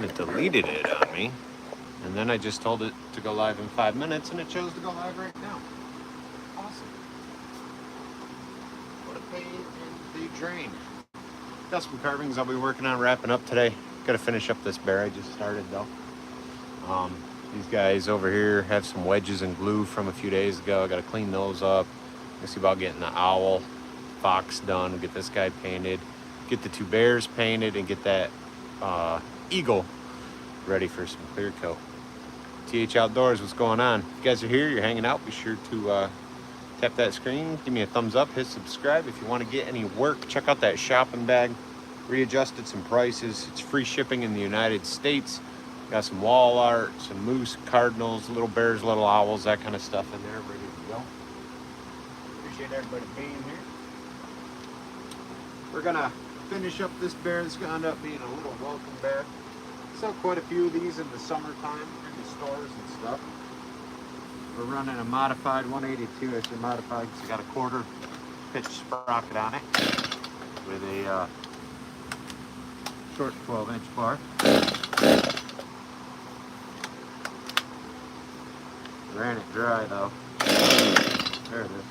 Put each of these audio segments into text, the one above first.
and it deleted it on me. And then I just told it to go live in 5 minutes, and it chose to go live right now. Awesome. What a pain in the drain. Got some carvings I'll be working on wrapping up today. Got to finish up this bear I just started though. These guys over here have some wedges and glue from a few days ago. I got to clean those up. I see about getting the owl, fox done. Get this guy painted. Get the two bears painted and get that eagle ready for some clear coat. TH Outdoors, what's going on? If you guys are here, you're hanging out, be sure to tap that screen, give me a thumbs up, hit subscribe. If you want to get any work, check out that shopping bag. Readjusted some prices. It's free shipping in the United States. Got some wall art, some moose, cardinals, little bears, little owls, that kind of stuff in there, ready to go. Appreciate everybody being here. We're gonna finish up this bear. This is gonna end up being a little welcome bear. Sell quite a few of these in the summertime in the stores and stuff. We're running a modified 182. I say modified because I got a quarter pitch sprocket on it with a short 12-inch bar. Ran it dry though. There it is.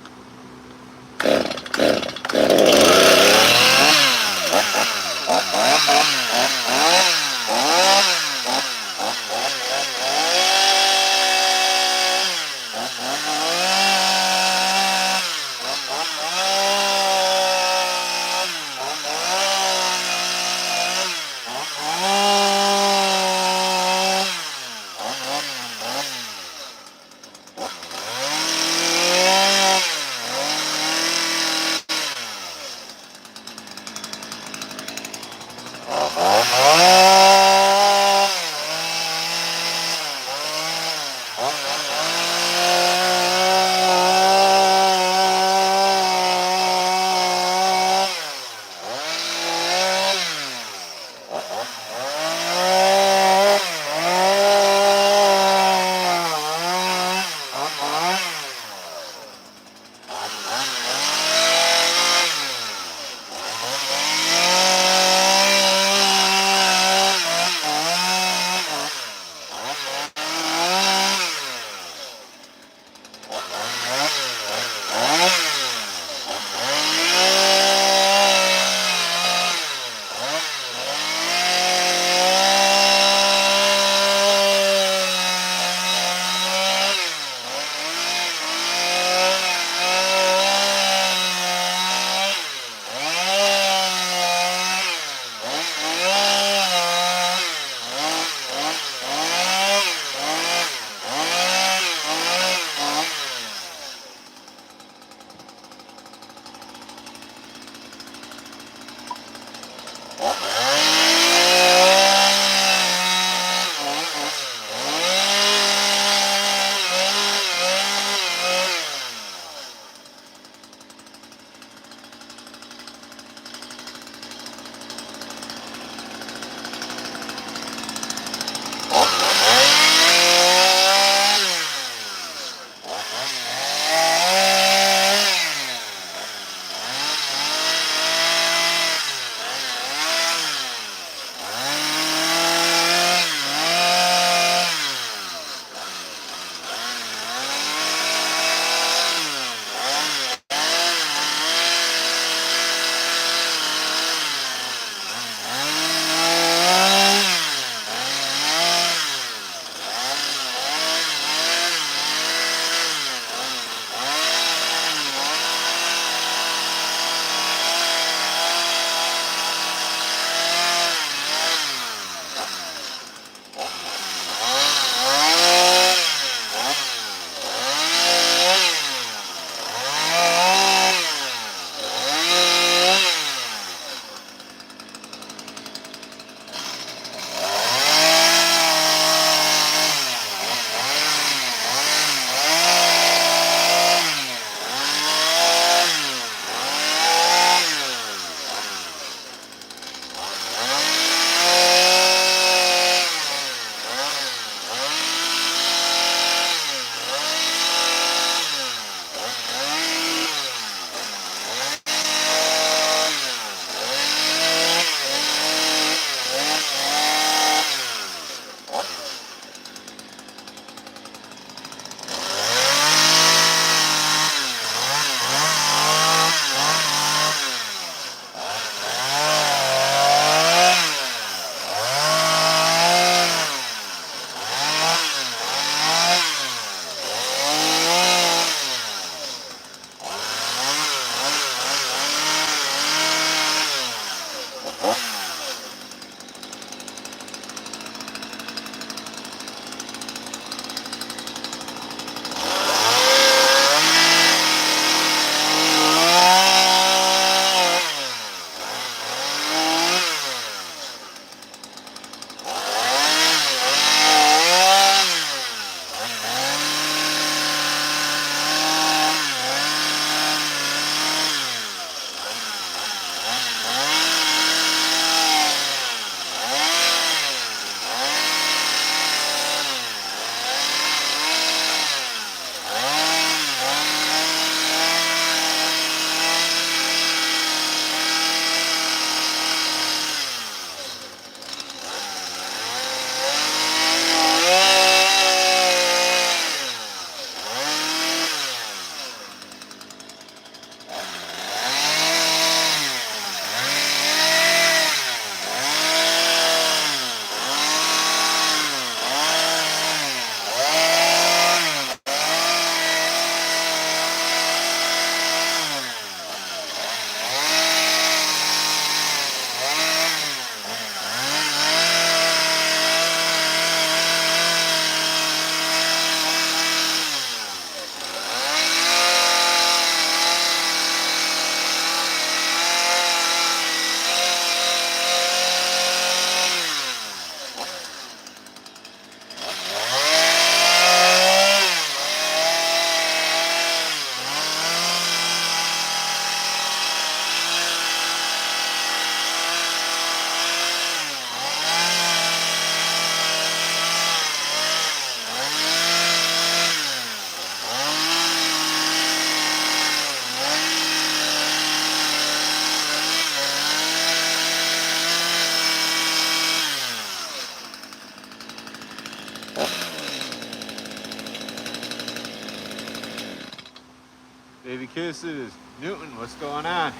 Baby kisses. Newton, what's going on?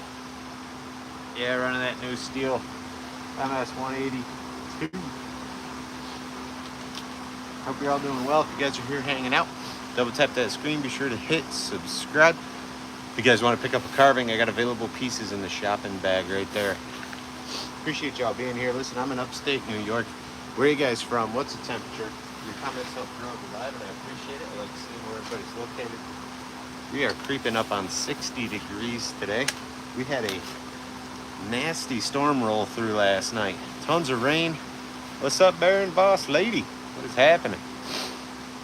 Yeah, running that new steel MS-182. Hope you're all doing well. If you guys are here hanging out, double tap that screen. Be sure to hit subscribe. If you guys want to pick up a carving, I got available pieces in the shopping bag right there. Appreciate y'all being here. Listen, I'm in upstate New York. Where are you guys from? What's the temperature? Your comments help grow the live, and I appreciate it. I like seeing where everybody's located. We are creeping up on 60 degrees today. We had a nasty storm roll through last night. Tons of rain. What's up, Baron Boss Lady? What is happening?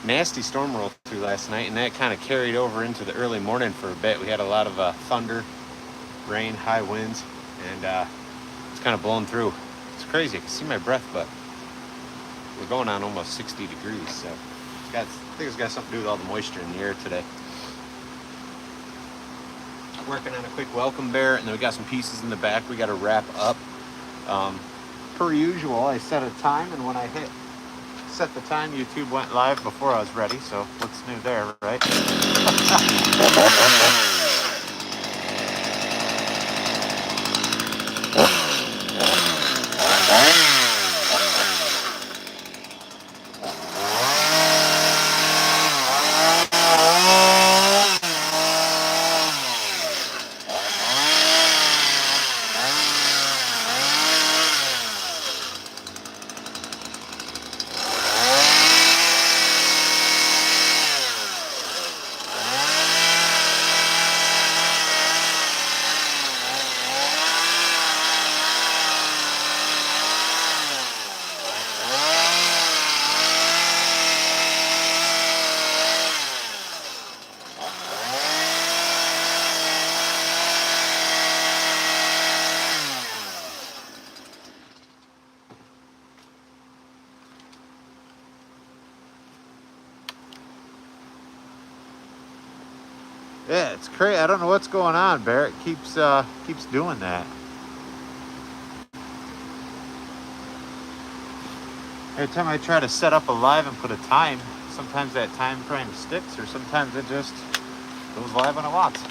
Nasty storm roll through last night, and that kind of carried over into the early morning for a bit. We had a lot of thunder, rain, high winds, and it's kind of blowing through. It's crazy. I can see my breath, but we're going on almost 60 degrees, so I think it's got something to do with all the moisture in the air today. Working on a quick welcome bear, and then we got some pieces in the back we got to wrap up. Per usual, I set a time, and when I set the time, YouTube went live before I was ready, so what's new there, right? Yeah, it's crazy. I don't know what's going on, Barrett. Keeps doing that. Every time I try to set up a live and put a time, sometimes that time frame sticks, or sometimes it just goes live when it wants.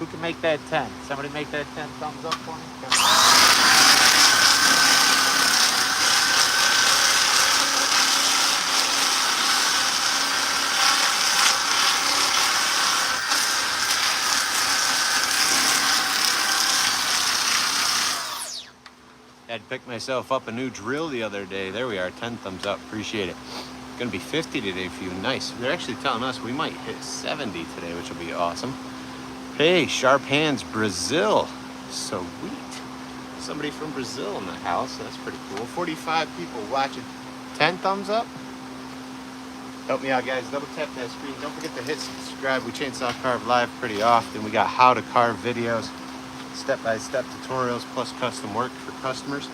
Who can make that 10? Somebody make that 10 thumbs up for me? Had to pick myself up a new drill the other day. There we are, 10 thumbs up, appreciate it. Gonna be 50 today for you, nice. They're actually telling us we might hit 70 today, which will be awesome. Hey, Sharp Hands Brazil, sweet. Somebody from Brazil in the house, that's pretty cool. 45 people watching, 10 thumbs up. Help me out, guys, double tap that screen. Don't forget to hit subscribe. We Chainsaw Carve live pretty often. We got how to carve videos, step-by-step tutorials, plus custom work for customers.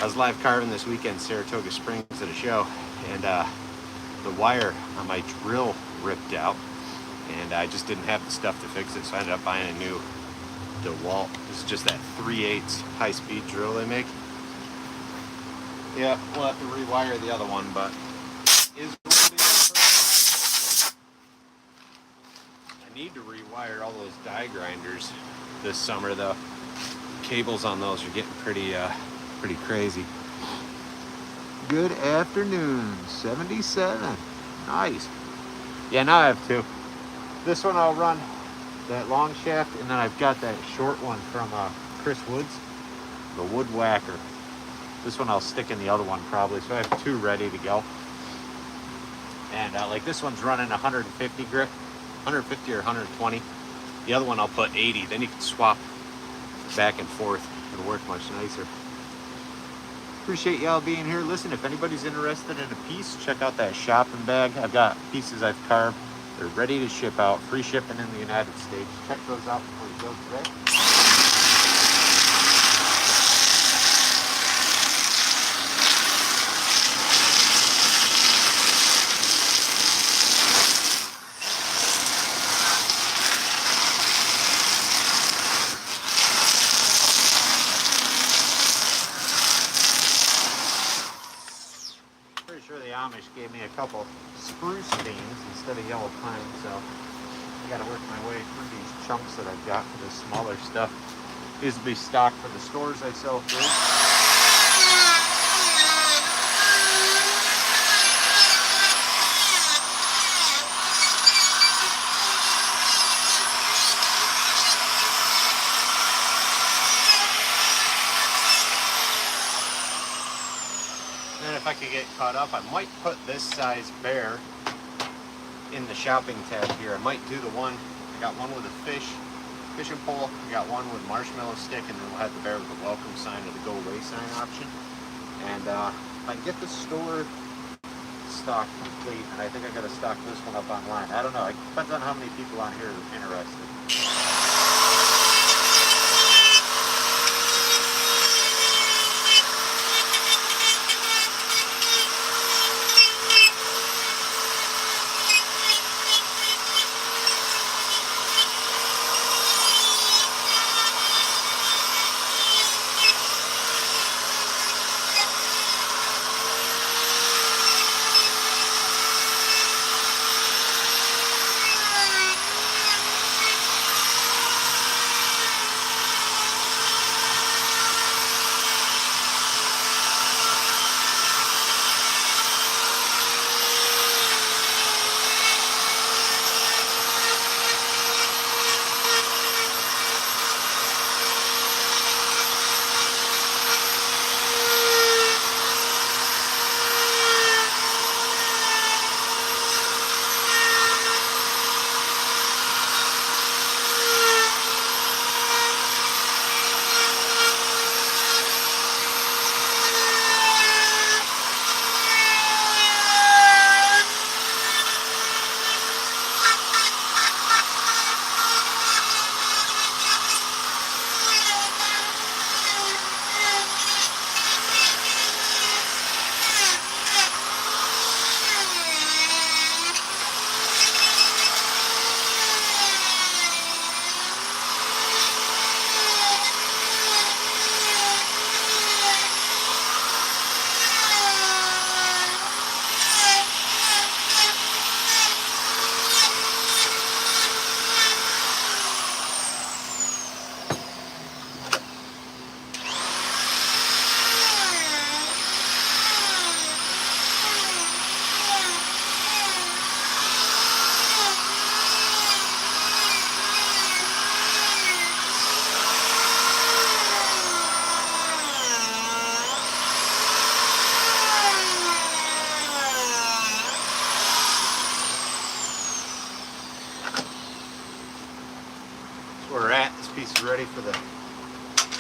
I was live carving this weekend, Saratoga Springs at a show, and the wire on my drill ripped out, and I just didn't have the stuff to fix it, so I ended up buying a new DeWalt. This is just that 3/8 high-speed drill they make. Yeah, we'll have to rewire the other one, but is I need to rewire all those die grinders this summer, though. Cables on those are getting pretty crazy. Good afternoon, 77. Nice. Yeah, now I have two. This one I'll run that long shaft, and then I've got that short one from Chris Woods, the Woodwhacker. This one I'll stick in the other one probably, so I have two ready to go. And like this one's running 150 grit, 150 or 120. The other one I'll put 80, then you can swap back and forth. It'll work much nicer. Appreciate y'all being here. Listen, if anybody's interested in a piece, check out that shopping bag. I've got pieces I've carved. They're ready to ship out. Free shipping in the United States. Check those out before you go today. Sure, the Amish gave me a couple spruce beans instead of yellow pine, so I got to work my way through these chunks that I've got for the smaller stuff. These will be stocked for the stores I sell through. If I could get caught up, I might put this size bear in the shopping tab here. I might do the one, I got one with a fishing pole, I got one with marshmallow stick, and then we'll have the bear with the welcome sign or the go away sign option. And if I can get the store stock complete, and I think I gotta stock this one up online. I don't know, it depends on how many people on here are interested.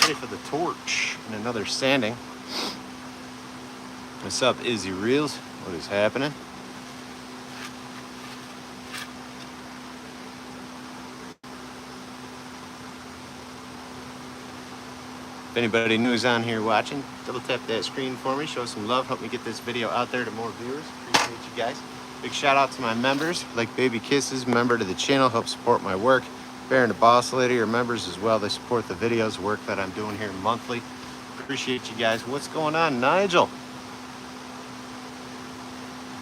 ready for the torch and another sanding. What's up, Izzy Reels? What is happening? If anybody new is on here watching, double tap that screen for me, show some love, help me get this video out there to more viewers. Appreciate you guys. Big shout out to my members, like Baby Kisses, member to the channel, help support my work. Bear and the Boss Lady are members as well. They support the videos, work that I'm doing here monthly. Appreciate you guys. What's going on, Nigel?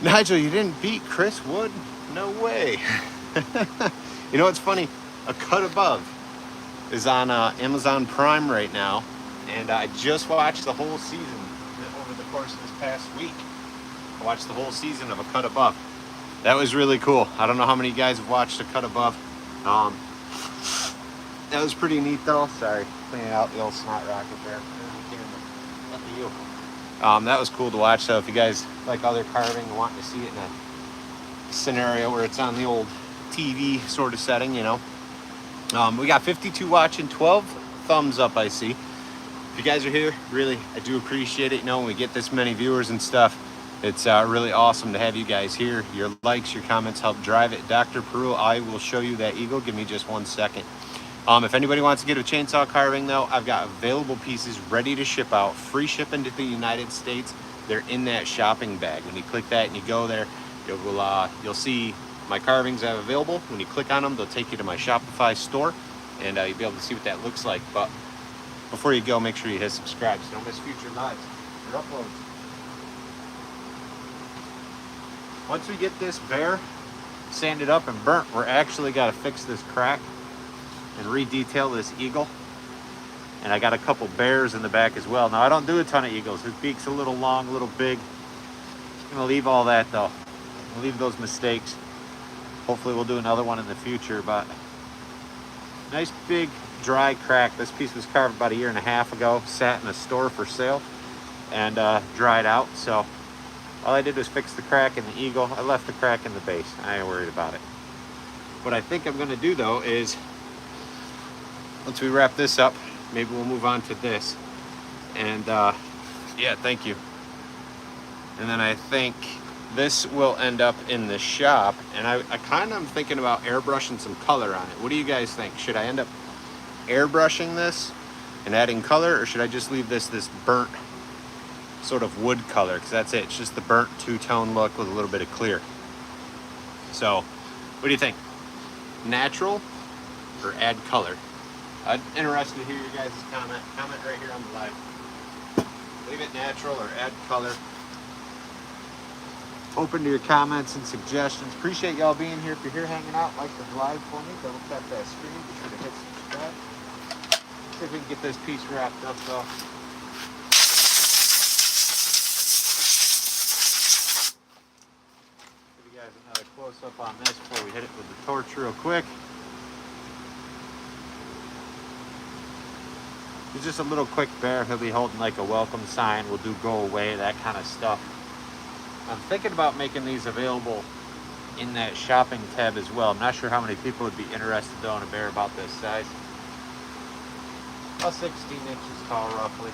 Nigel, you didn't beat Chris Wood? No way. You know what's funny? A Cut Above is on Amazon Prime right now, and I just watched the whole season over the course of this past week. I watched the whole season of A Cut Above. That was really cool. I don't know how many of you guys have watched A Cut Above. That was pretty neat though. Sorry, cleaning out the old snot rocket there. Lucky you. That was cool to watch. So if you guys like other carving and want to see it in a scenario where it's on the old TV sort of setting, you know. We got 52 watching, 12 thumbs up I see. If you guys are here, really, I do appreciate it. You know, when we get this many viewers and stuff, it's really awesome to have you guys here. Your likes, your comments help drive it. Dr. Peru, I will show you that eagle. Give me just 1 second. If anybody wants to get a chainsaw carving though, I've got available pieces ready to ship out. Free shipping to the United States. They're in that shopping bag. When you click that and you go there, you'll see my carvings I have available. When you click on them, they'll take you to my Shopify store, and you'll be able to see what that looks like. But before you go, make sure you hit subscribe so you don't miss future lives or uploads. Once we get this bare sanded up and burnt, we're actually got to fix this crack and re-detail this eagle. And I got a couple bears in the back as well. Now I don't do a ton of eagles. His beak's a little long, a little big. I'm gonna leave all that though. I'll leave those mistakes. Hopefully we'll do another one in the future, but nice big dry crack. This piece was carved about 1.5 years ago, sat in a store for sale and dried out. So all I did was fix the crack in the eagle. I left the crack in the base. I ain't worried about it. What I think I'm gonna do though is, once we wrap this up, maybe we'll move on to this. And yeah, thank you. And then I think this will end up in the shop. And I kind of am thinking about airbrushing some color on it. What do you guys think? Should I end up airbrushing this and adding color, or should I just leave this burnt sort of wood color? Because that's it. It's just the burnt two-tone look with a little bit of clear. So what do you think? Natural or add color? I'm interested to hear your guys' comment. Comment right here on the live. Leave it natural or add color. Open to your comments and suggestions. Appreciate y'all being here. If you're here hanging out, like the live for me. Double tap that screen. Be sure to hit subscribe. See if we can get this piece wrapped up though. Give you guys another close up on this before we hit it with the torch real quick. It's just a little quick bear. He'll be holding like a welcome sign. We'll do go away, that kind of stuff. I'm thinking about making these available in that shopping tab as well. I'm not sure how many people would be interested though in a bear about this size. About 16 inches tall roughly.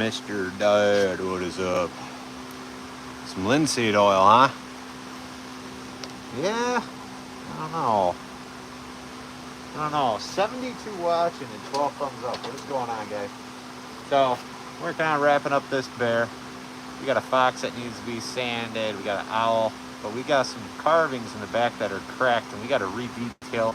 Mr. Dad, what is up? Some linseed oil, huh? Yeah, I don't know. 72 watching and 12 thumbs up. What is going on, guys? So, working on wrapping up this bear. We got a fox that needs to be sanded. We got an owl, but we got some carvings in the back that are cracked, and we got to re-detail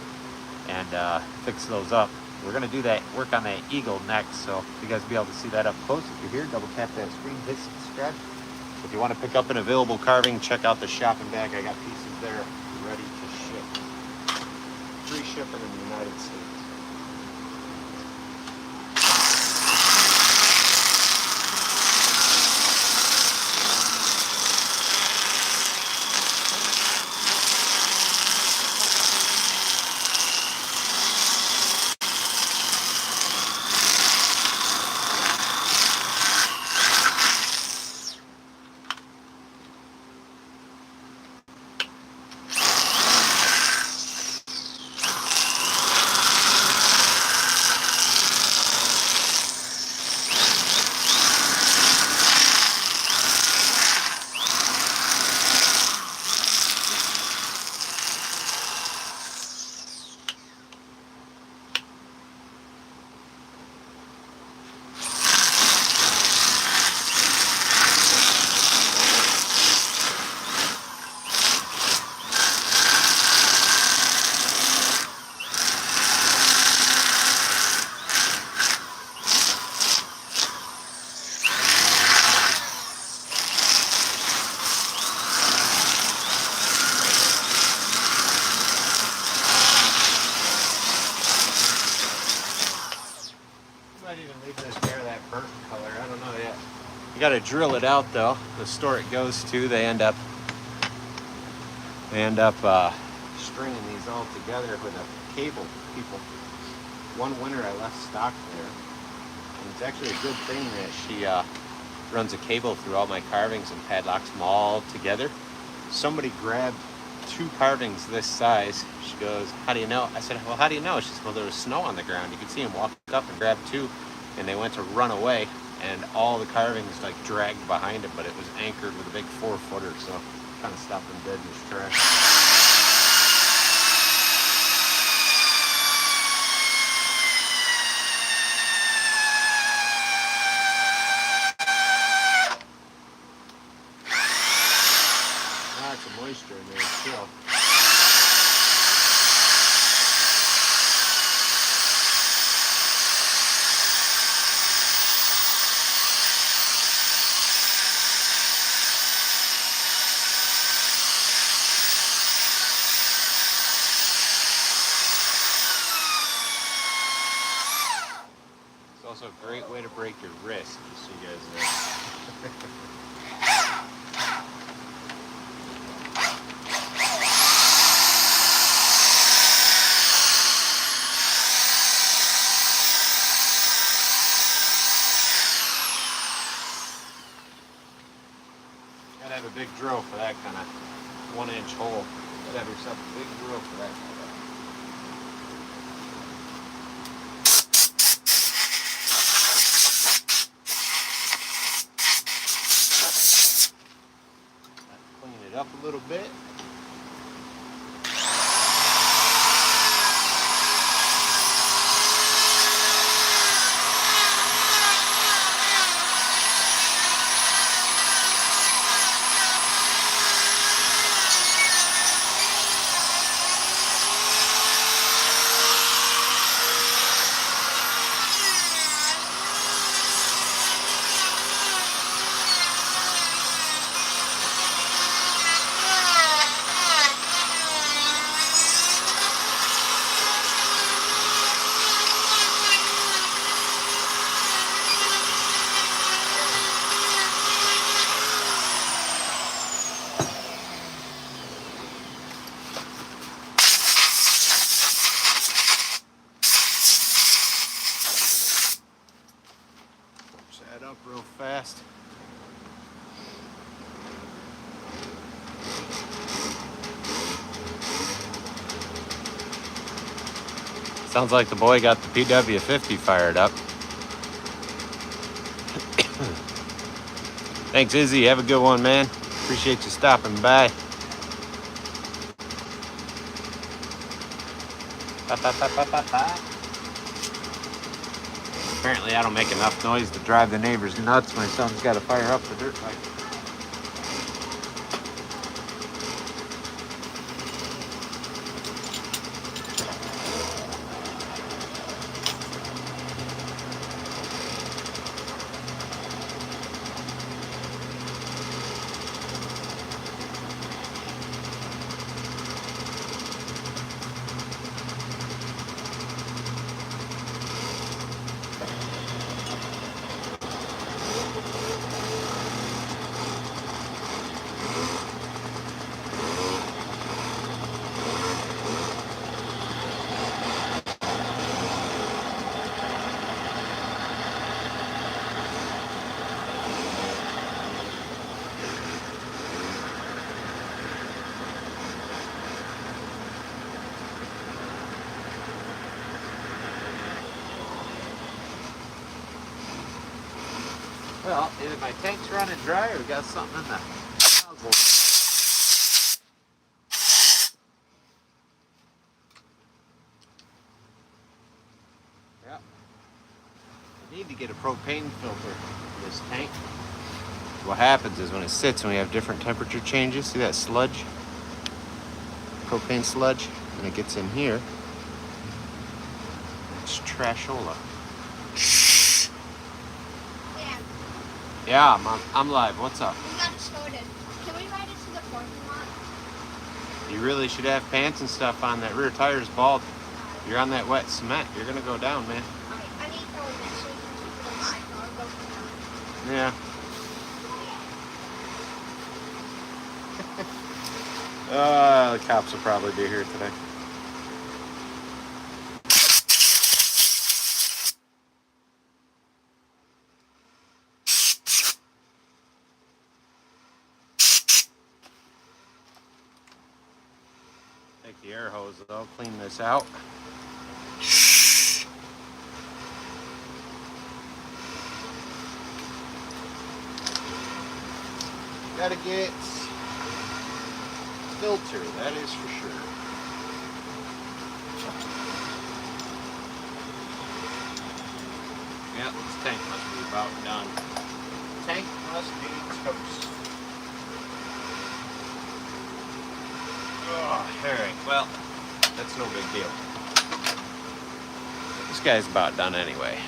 and fix those up. We're gonna do that, work on that eagle next, so you guys will be able to see that up close. If you're here, double tap that screen, hit subscribe. If you want to pick up an available carving, check out the shopping bag. I got pieces there ready to ship. Free shipping in the United States. Might even leave this bear that burnt color. I don't know yet. You got to drill it out though. The store it goes to, they end up stringing these all together with a cable. People, one winter I left stock there, and it's actually a good thing that she runs a cable through all my carvings and padlocks them all together. Somebody grabbed 2 carvings this size. She goes, "How do you know?" I said, "Well, how do you know?" She said, "Well, there was snow on the ground. You could see him walk up and grab 2, and they went to run away, and all the carvings like dragged behind him, but it was anchored with a big 4-footer, so kind of stopped him dead in his tracks." Lots of moisture in there still. It's also a great way to break your wrist, just so you guys know. Gotta have a big drill for that kind of 1-inch hole. Gotta have yourself a big drill for that. Clean it up a little bit. Up real fast. Sounds like the boy got the PW50 fired up. Thanks, Izzy. Have a good one, man. Appreciate you stopping by. Apparently I don't make enough noise to drive the neighbors nuts. My son's got to fire up the dirt bike. Well, either my tank's running dry or we got something in the nozzle. Yep. I need to get a propane filter for this tank. What happens is when it sits and we have different temperature changes, see that sludge? Propane sludge, and it gets in here. It's trashola. Yeah, I'm live. What's up? We got started. Can we ride it to the parking lot? You really should have pants and stuff on. That rear tire's bald. You're on that wet cement. You're gonna go down, man. I need to throw it so you can keep it alive. I'll go down. Yeah. The cops will probably be here today. Take the air hose though, clean this out. Gotta get filter, that is for sure. Yeah, this tank must be about done. Tank must be toast. Oh, alright, well, that's no big deal. This guy's about done anyway.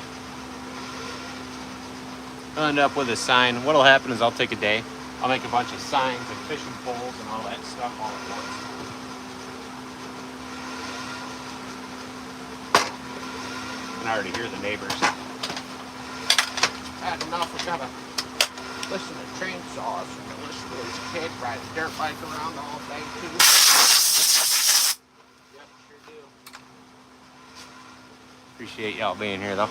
I'll end up with a sign. What'll happen is I'll take a day. I'll make a bunch of signs and fishing poles and all that stuff all at once. I can already hear the neighbors. Had enough. We gotta listen to chainsaws and listen to this kid ride a dirt bike around all day too. Yep, sure do. Appreciate y'all being here though.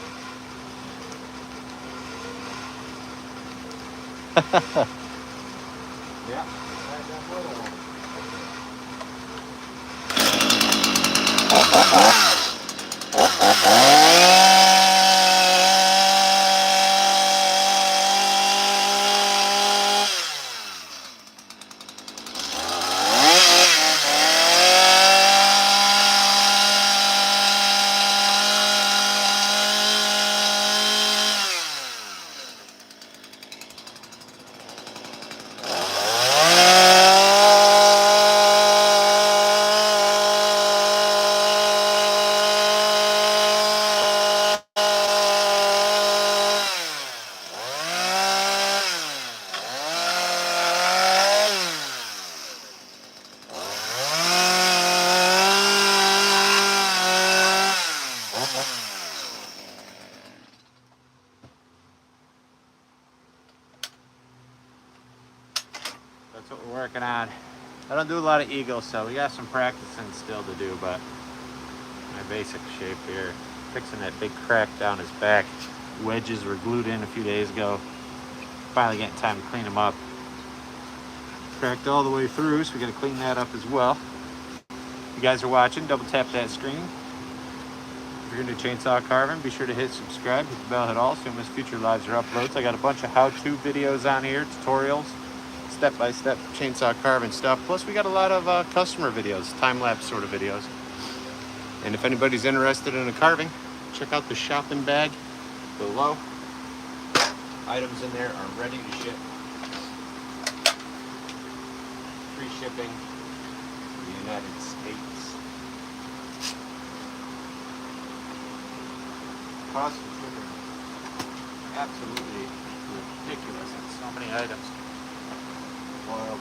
Yeah, that little one. That's what we're working on. I don't do a lot of ego, so we got some practicing still to do, but my basic shape here. Fixing that big crack down his back. Wedges were glued in a few days ago. Finally getting time to clean them up. Cracked all the way through, so we gotta clean that up as well. If you guys are watching, double tap that screen. If you're into chainsaw carving, be sure to hit subscribe, hit the bell, hit all, so you don't miss future lives or uploads. I got a bunch of how-to videos on here, tutorials, step-by-step chainsaw carving stuff. Plus, we got a lot of customer videos, time-lapse sort of videos. And if anybody's interested in a carving, check out the shopping bag below. Items in there are ready to ship. Free shipping to the United States. Cost of shipping absolutely ridiculous on so many items. Wild.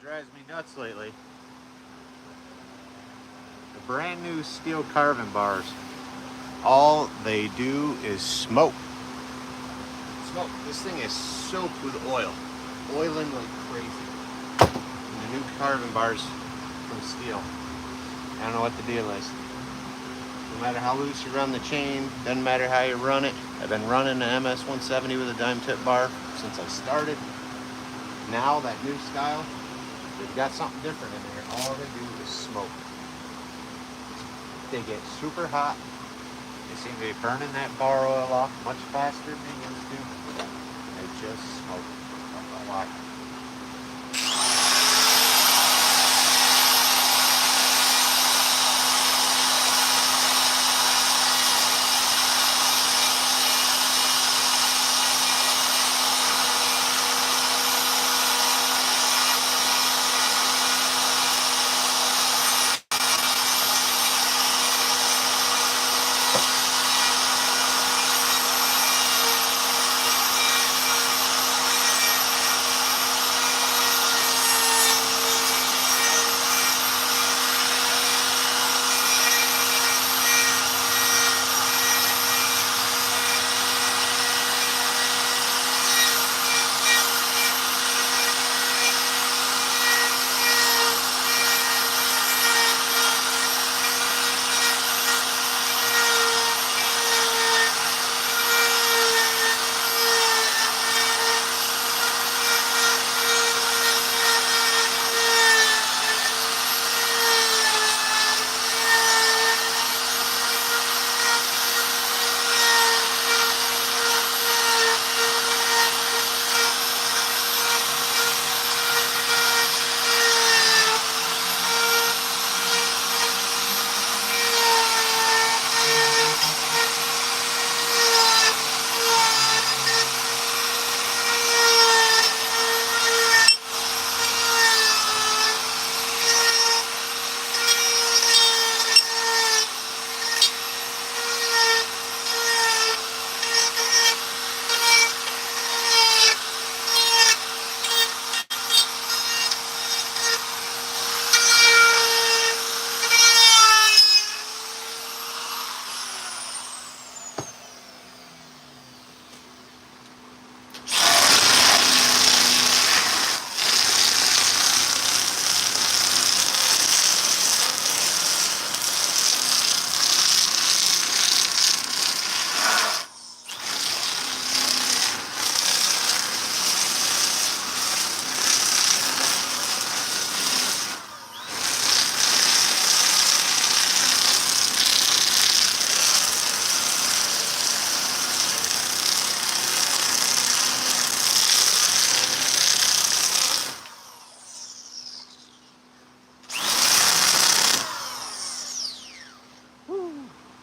Drives me nuts lately. The brand new steel carving bars. All they do is smoke. Smoke. This thing is soaked with oil. Oiling like crazy. And the new carving bars from steel. I don't know what the deal is. No matter how loose you run the chain, doesn't matter how you run it. I've been running the MS-170 with a dime tip bar since I started. Now that new style, they've got something different in there. All they do is smoke. They get super hot. They seem to be burning that bar oil off much faster than they used to. They just smoke. I don't know why.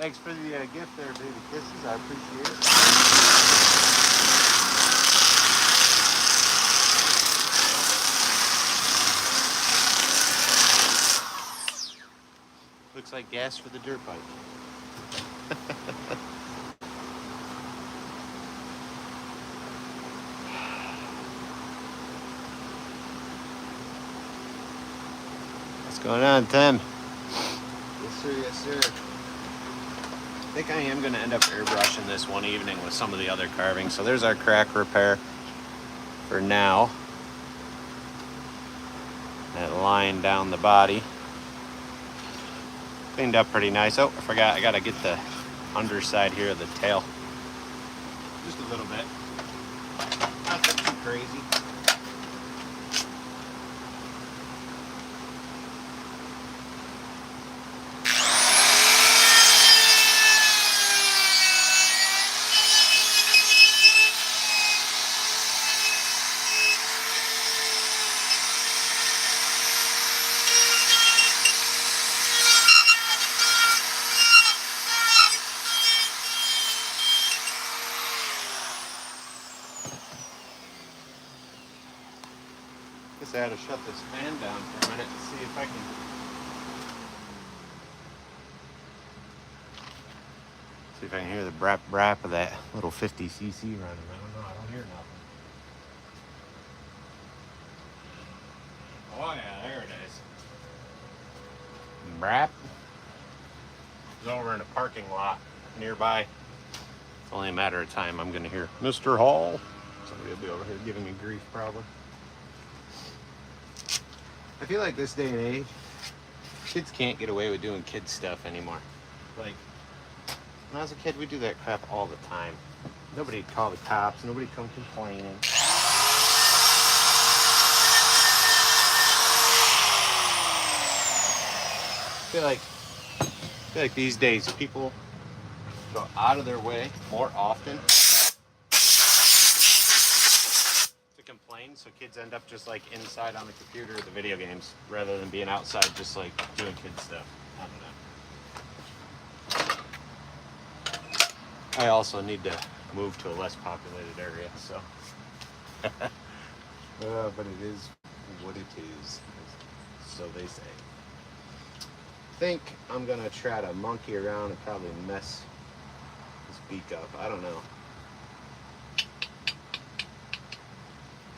Thanks for the gift there, baby kisses. I appreciate it. Looks like gas for the dirt bike. What's going on, Tim? Yes, sir. Yes, sir. I think I am going to end up airbrushing this one evening with some of the other carving. So there's our crack repair for now. That line down the body. Cleaned up pretty nice. Oh, I forgot. I got to get the underside here of the tail. Just a little bit. Not too crazy. Guess I had to shut this fan down for a minute to see if I can hear the brap brap of that little 50cc running. I don't know, I don't hear nothing. Oh yeah, there it is. Brap. It's over in a parking lot nearby. It's only a matter of time. I'm gonna hear Mr. Hall. Somebody will be over here giving me grief probably. I feel like this day and age, kids can't get away with doing kid stuff anymore. Like, when I was a kid, we'd do that crap all the time. Nobody'd call the cops, nobody'd come complaining. I feel like these days people go out of their way more often to complain, so kids end up just like inside on the computer or the video games rather than being outside just like doing kid stuff. I don't know. I also need to move to a less populated area, so. But it is what it is, so they say. I think I'm gonna try to monkey around and probably mess this beak up. I don't know.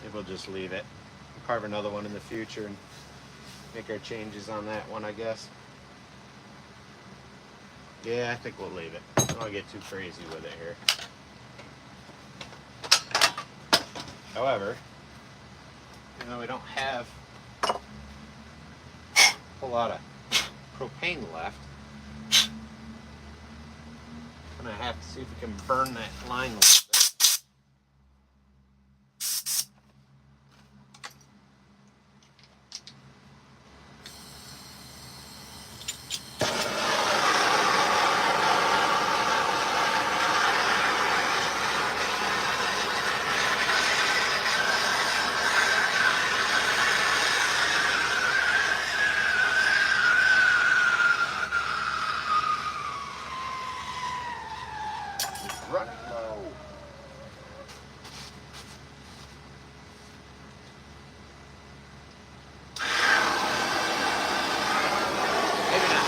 Maybe we'll just leave it. We'll carve another one in the future and make our changes on that one, I guess. Yeah, I think we'll leave it. I don't want to get too crazy with it here. However, even though we don't have a whole lot of propane left, I'm gonna have to see if we can burn that line a little bit. Running low. Maybe not.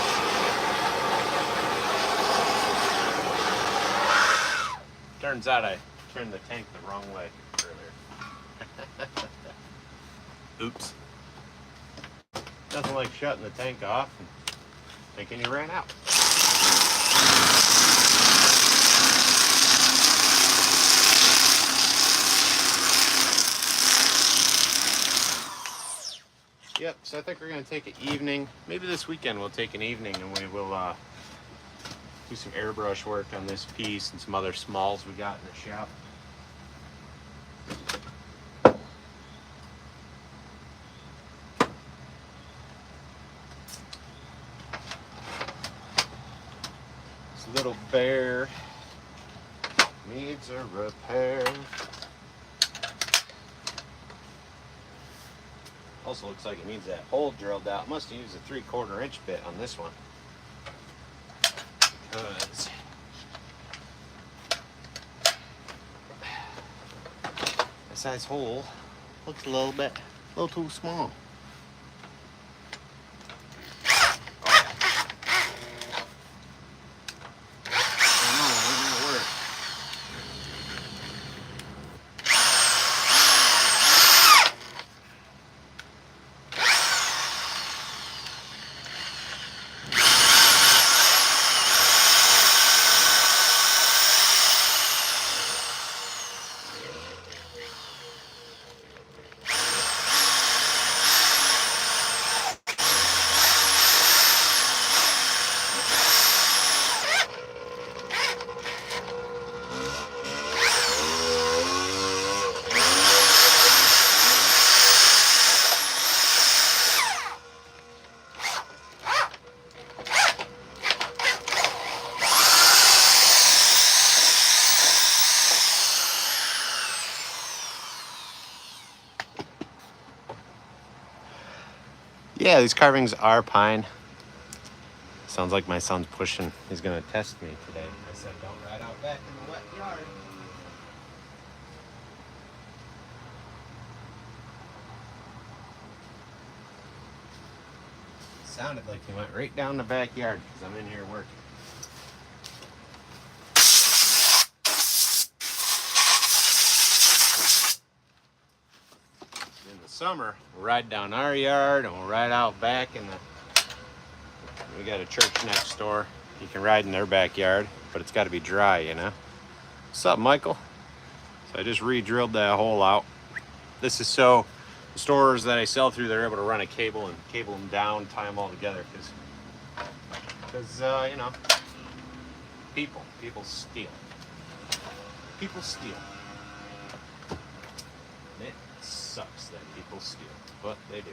Turns out I turned the tank the wrong way earlier. Oops. Nothing like shutting the tank off and thinking you ran out. Yep, so I think we're going to take an evening. Maybe this weekend we'll take an evening and we will do some airbrush work on this piece and some other smalls we got in the shop. This little bear needs a repair. Also looks like it needs that hole drilled out. Must have used a 3/4 inch bit on this one, because this size hole looks a little too small. Yeah, these carvings are pine. Sounds like my son's pushing. He's gonna test me today. I said, don't ride out back in the wet yard. Sounded like he went right down the backyard because I'm in here working. In the summer, we'll ride down our yard and we'll ride out back in the... We got a church next door. You can ride in their backyard, but it's got to be dry, you know? What's up, Michael? So I just re-drilled that hole out. This is so the stores that I sell through, they're able to run a cable and cable them down, tie them all together, because you know, people steal. People steal. And it sucks that people steal, but they do.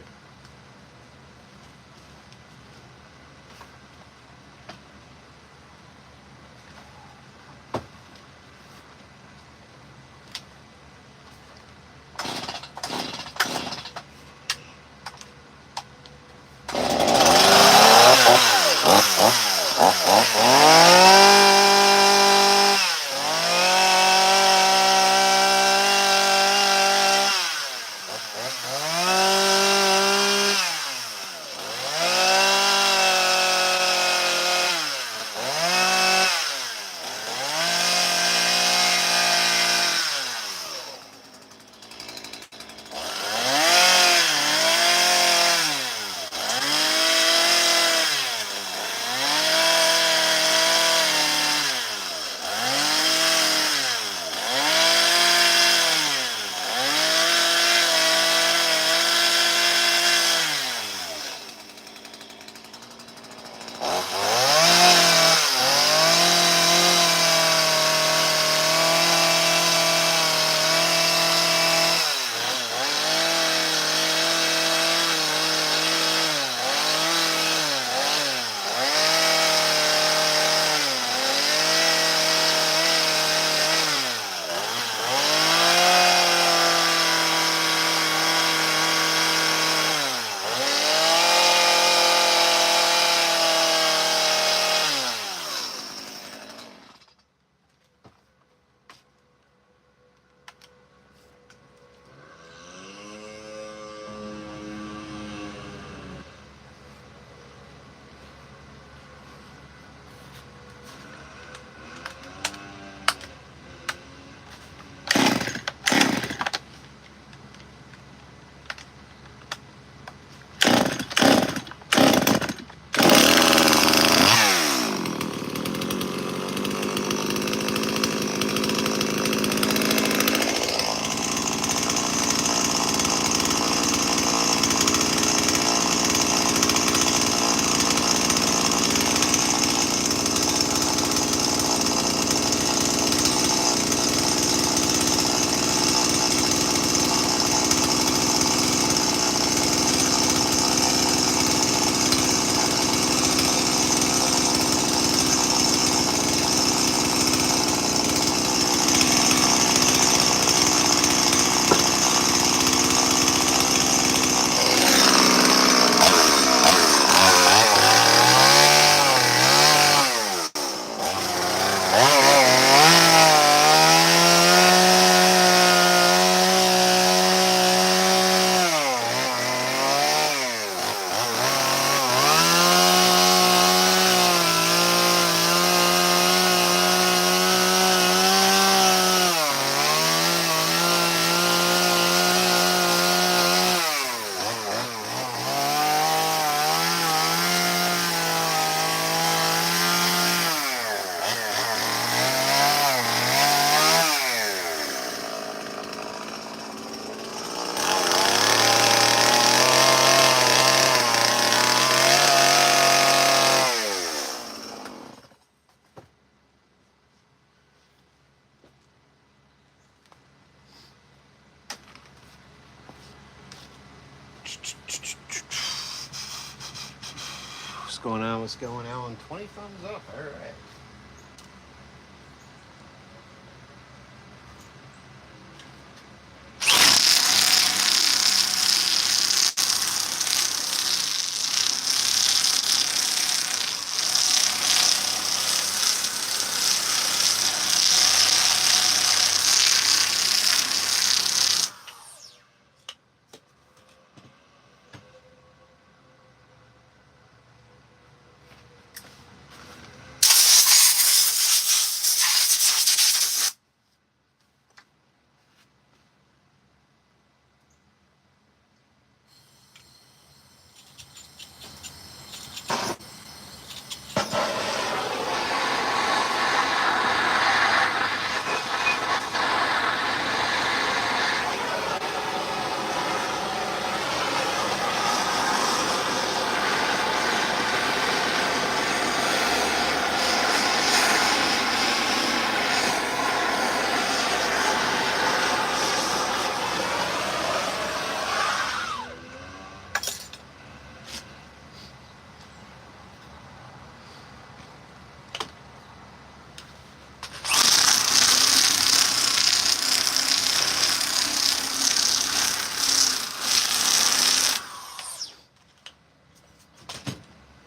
going on? What's going on? 20 thumbs up. All right.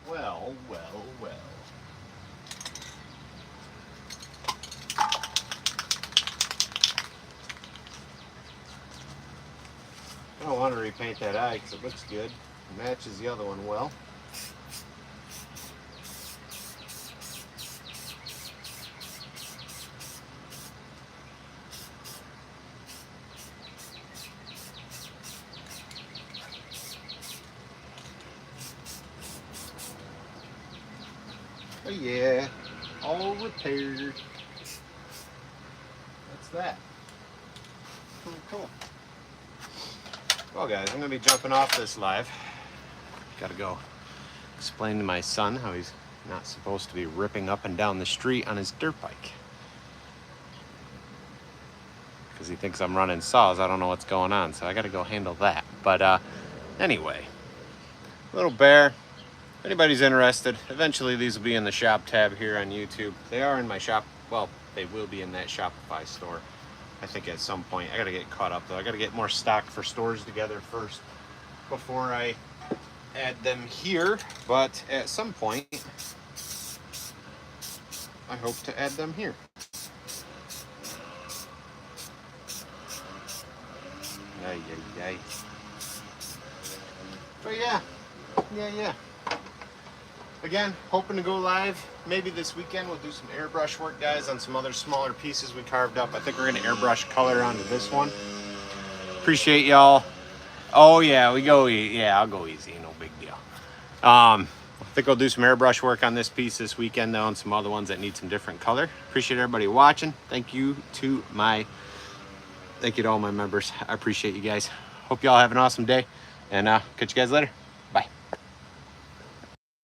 Well, well, well. I don't want to repaint that eye because it looks good. It matches the other one well. Oh yeah, all repaired. That's that. Cool. Well guys, I'm gonna be jumping off this live. Gotta go explain to my son how he's not supposed to be ripping up and down the street on his dirt bike. Because he thinks I'm running saws. I don't know what's going on, so I gotta go handle that. But anyway, little bear. If anybody's interested, eventually these will be in the shop tab here on YouTube. They are in my shop, well, they will be in that Shopify store. I think at some point. I gotta get caught up though. I gotta get more stock for stores together first before I add them here. But at some point, I hope to add them here. Yay, yay, yay. But yeah. Again, hoping to go live maybe this weekend. We'll do some airbrush work, guys, on some other smaller pieces we carved up. I think we're gonna airbrush color onto this one. Appreciate y'all. Oh yeah, I'll go easy, no big deal. I think we'll do some airbrush work on this piece this weekend though, and some other ones that need some different color. Appreciate everybody watching. Thank you to all my members. I appreciate you guys. Hope y'all have an awesome day, and catch you guys later.